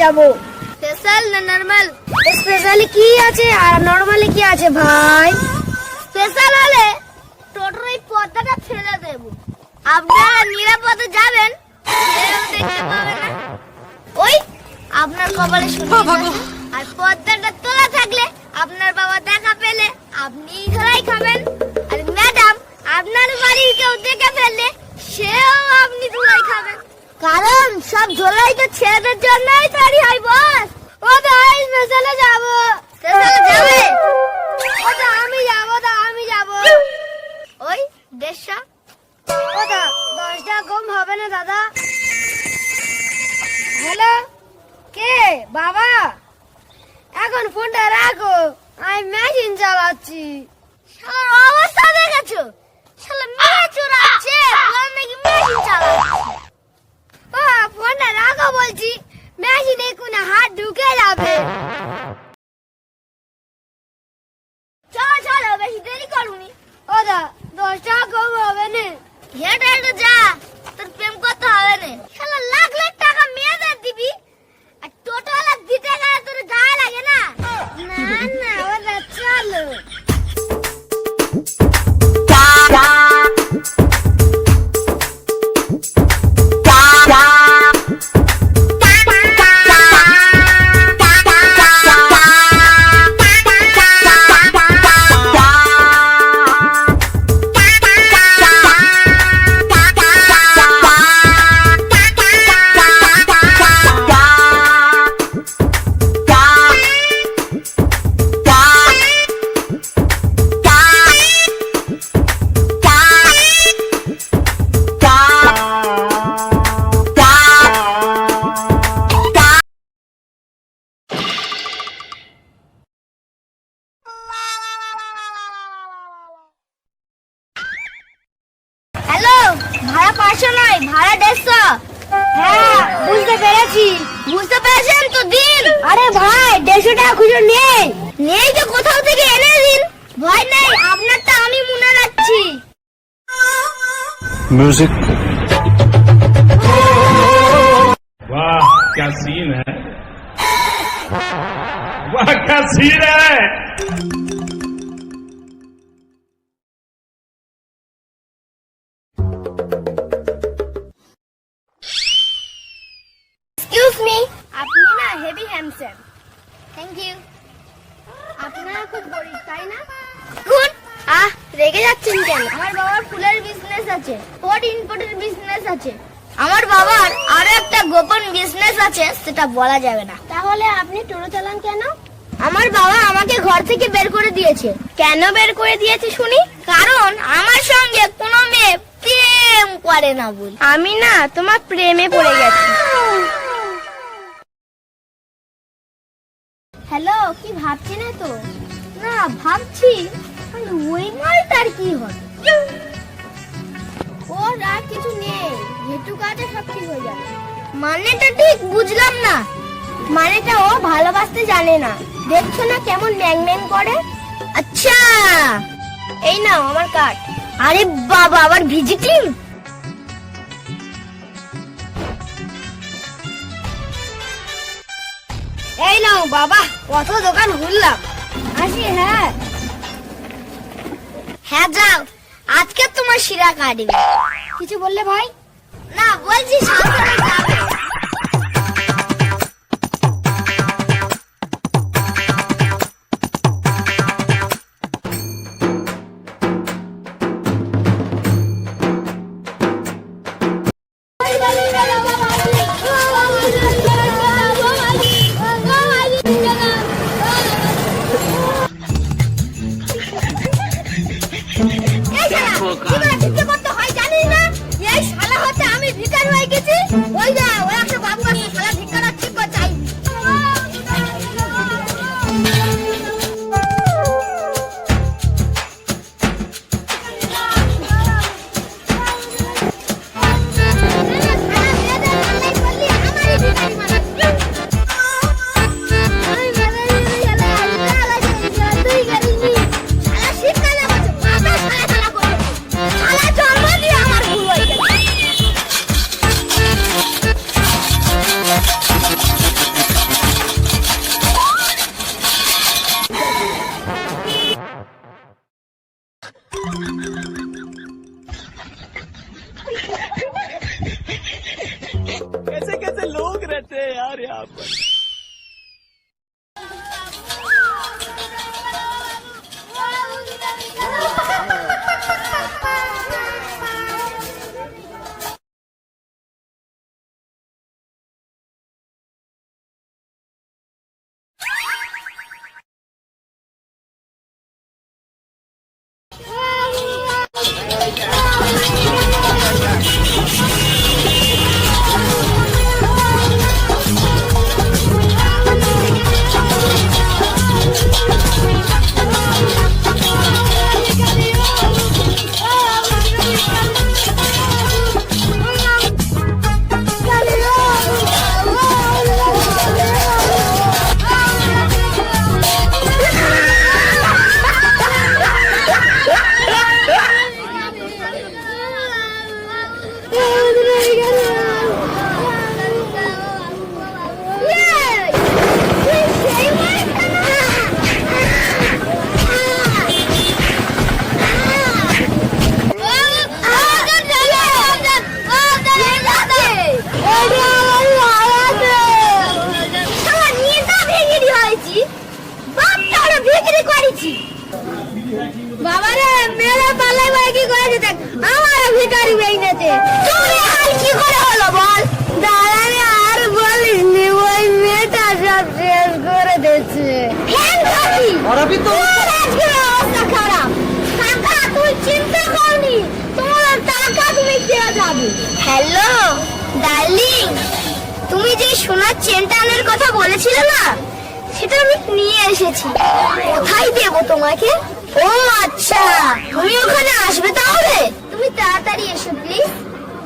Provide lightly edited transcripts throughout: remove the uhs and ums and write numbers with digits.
যাব। স্পেশাল না normal? Specially কি আছে আর নরমালি কি আছে ভাই? স্পেশাল হলে টোটোর এই পর্দাটা ফেলে দেব, আপনারা নিরাপদে যাবেন, কেউ দেখতে পাবে না। ওই আপনার কপালে শুনে আর পর্দাটা তোলা থাকলে আপনার বাবা দেখা পেলে আপনি ধরাই খাবেন, আর ম্যাডাম আপনার বাড়ির কেউ দেখে ফেললে সেও আপনি ধরাই খাবেন, কারণ সব ধরাই তো ছেলেদের জন্যই তৈরি হয় বস। ও ভাই স্পেশালে যাব। স্পেশালে যাবে? ও দা আমি যাব, দা আমি যাব। ওই 150। ও দা 10 টাকা কম হবে না দাদা? হ্যালো, কে বাবা? এখন ফোনটা রাখো, আমি মেশিন চালাচ্ছি। শালার অবস্থা দেখেছো? শালা মেয়ে চোরাচ্ছে, বল নাকি মেশিন চালাচ্ছে। ও ফোনটা রাখো বলছি, মেশিনে কোন হাত ঢুকে যাবে। চলো চলো, বেশি দেরি করুনি। ও দা 10 টাকা কম হবে না? হেঁটে হেঁটে যা, তোর প্রেম করতে হবে না। শালা লাখ লাখ টাকা মেয়েদের দিবি, আর টোটোওয়ালা দিতে গেলে তোর গায়ে লাগে না? না না ওরা চলো। হ্যালো, ভাড়া 500 নয়, ভাড়া 150। হ্যাঁ বুঝতে পেরেছি। বুঝতে পেরেছেন তো দিন। আরে ভাই 150 টাকা খুঁজে নেই। নেই তো কোথাও থেকে এনে দিন। ভয় নেই, আপনারটা আমি মনে রাখছি। म्यूजिक। वाह क्या सीन है, वाह क्या सीन है। এক্সকিউজ মি, আপনি না হেভি হ্যান্ডসাম। Thank you. আপনারা খুব গরিব তাই না? কোন রেগে যাচ্ছেন কেন? আমার বাবার ফুলের বিজনেস আছে, পোর্ট ইম্পোর্টের বিজনেস আছে। আমার বাবার আরো একটা গোপন বিজনেস আছে, সেটা বলা যাবে না। তাহলে আপনি টোটো চালান কেন? আমার বাবা আমাকে ঘর থেকে বের করে দিয়েছে। কেন বের করে দিয়েছে শুনি? কারণ আমার সঙ্গে কোনো মেয়ে প্রেম করে না বল। আমি না তোমার প্রেমে পড়ে গেছি। হ্যালো, কি ভাবছি না তো? না ভাবছি ওই মালটার কি হবে। ওর আর কিছু নেই, যেটু কাজে সব ঠিক হয়ে যাবে। মানেটা ঠিক বুঝলাম না। মানেটা ও ভালোবাসতে জানে না, দেখছো না কেমন ম্যাং ম্যাং করে। আচ্ছা এই নাও আমার কার্ড। আরে বাবা, আবার ভিজিটিং। এই নাও বাবা, কত দোকান ঘুরলাম। আসি। হ্যাঁ হ্যাঁ যাও, আজকে তোমার শিরা কাটবে। কিছু বললে ভাই? না বলছি সাবধানে যাবে। ওই যা, ওই একটা বাবু আছে, শালা ভিক্ষা রাখছি চাই। শালা বাবারে মেরে পালাই ভাই কি করেছে দেখ আমার ভিখারি বেইনেতে তুমি আর কি করে হলো বল দাঁড়ালে আর বলিস নি ওই মেয়েটা সব শেষ করে দিয়েছে ফ্যান খাবি অরবি তো আজকের অবস্থা খারাপ কাকা তুই চিন্তা করনি তোমার টাকা তুমি পেয়ে যাবে হ্যালো ডার্লিং তুমি যে সোনার চেনটা আনার কথা বলেছিলে না সেটা আমি নিয়ে এসেছি কোথায় দেব তোমাকে ও আচ্ছা তুমি ওখানে আসবে তাহলে তুমি তাড়াতাড়ি এসো প্লিজ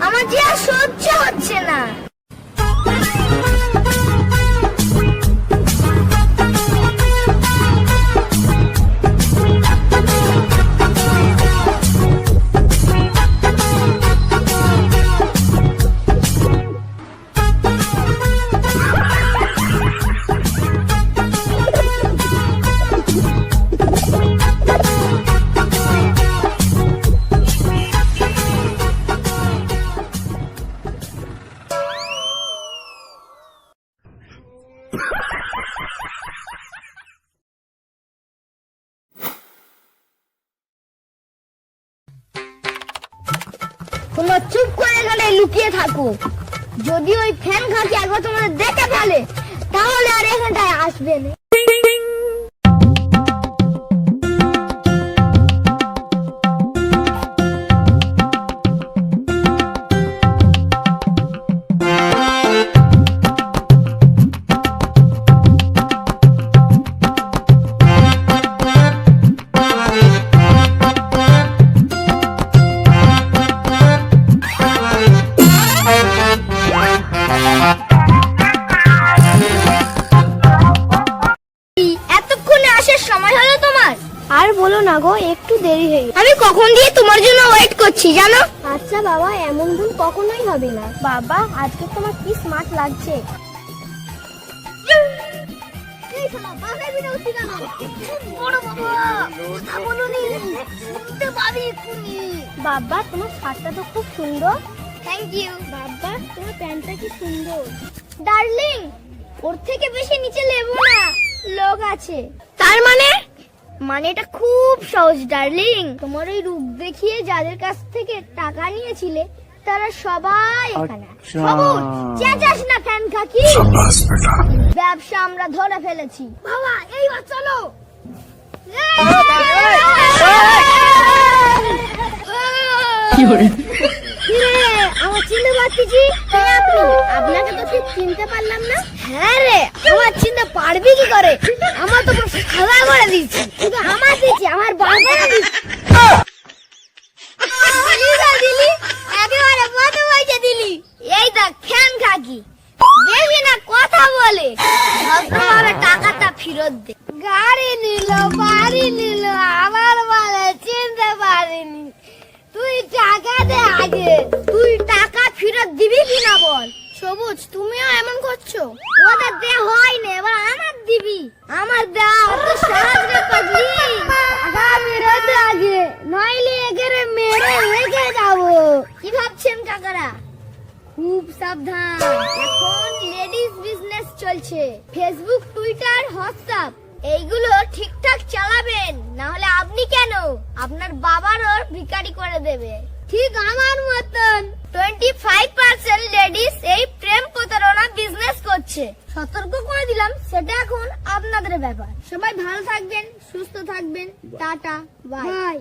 আমার যে আর সহ্য হচ্ছে না তোমরা চুপ করে গেলে লুকিয়ে থাকো যদি ওই ফ্যান খাকি একবার তোমাদের দেখে ফেলে তাহলে আর এখানটায় আসবে না আর বলো না গো একটু দেরি হয়ে গেছে আমি কখন দিয়ে তোমার জন্য ওয়েট করছি জানো আচ্ছা বাবা এমন ভুল কখনোই হবে না বাবা আজকে তোমার কি স্মার্ট লাগছে এই শালা বাবা বিনা উঠি না বড় বাবা কথা বলুনি শুনতে পাবি এক্ষুনি বাবা তোমার শার্টটা তো খুব সুন্দর থ্যাংক ইউ বাবা তোমার প্যান্টটা কি সুন্দর ডার্লিং ওর থেকে বেশি নিচে নেবো না লোক আছে তার মানে এটা খুব সহজ ডার্লিং তোমার ওই রূপ দেখিয়ে যাদের কাছ থেকে টাকা নিয়েছিলে তারা সবাই এখানে সবুজ চেঁচাস না ফ্যান খাকি ব্যবসা আমরা ধরে ফেলেছি বাবা এইবার চলো আমার চিনতে পারতেছি আপনাকে তো ঠিক চিনতে পারলাম না হ্যাঁ রে আমার চিনতে পারবি কি করে আমার তো খাওয়া করে দিচ্ছি শুধু আমার দিচ্ছি আমার বাবা দিলি একেবারে কত পয়সা দিলি এই দেখ ফ্যান খাকি বেশি না কথা বলে ভদ্রভাবে টাকাটা ফেরত দে গাড়ি নিল বাড়ি নিল আমার বলে চিনতে পারিনি তুই টাকা দে আগে তুই টাকা ফেরত দিবি কিনা বল সবুজ তুমিও এমন করছো ওদের দে হয় না এবার আমার দিবি আমার দাও তো সহজ রে পাগলি টাকা ফেরত দে আগে নইলে এগেরে মেরে রেখে যাবো কি ভাবছেন কাকারা খুব সাবধান এখন লেডিস বিজনেস চলছে ফেসবুক টুইটার হোয়াটসঅ্যাপ এইগুলো ঠিকঠাক চালাবেন না হলে আপনি কেন আপনার বাবারও ভিখারি করে দেবে ঠিক আমার মতন 25% লেডিস এই প্রেম প্রতারণা বিজনেস করছে সতর্ক করে দিলাম সেটা এখন আপনাদের ব্যাপার সবাই ভালো থাকবেন সুস্থ থাকবেন টাটা বাই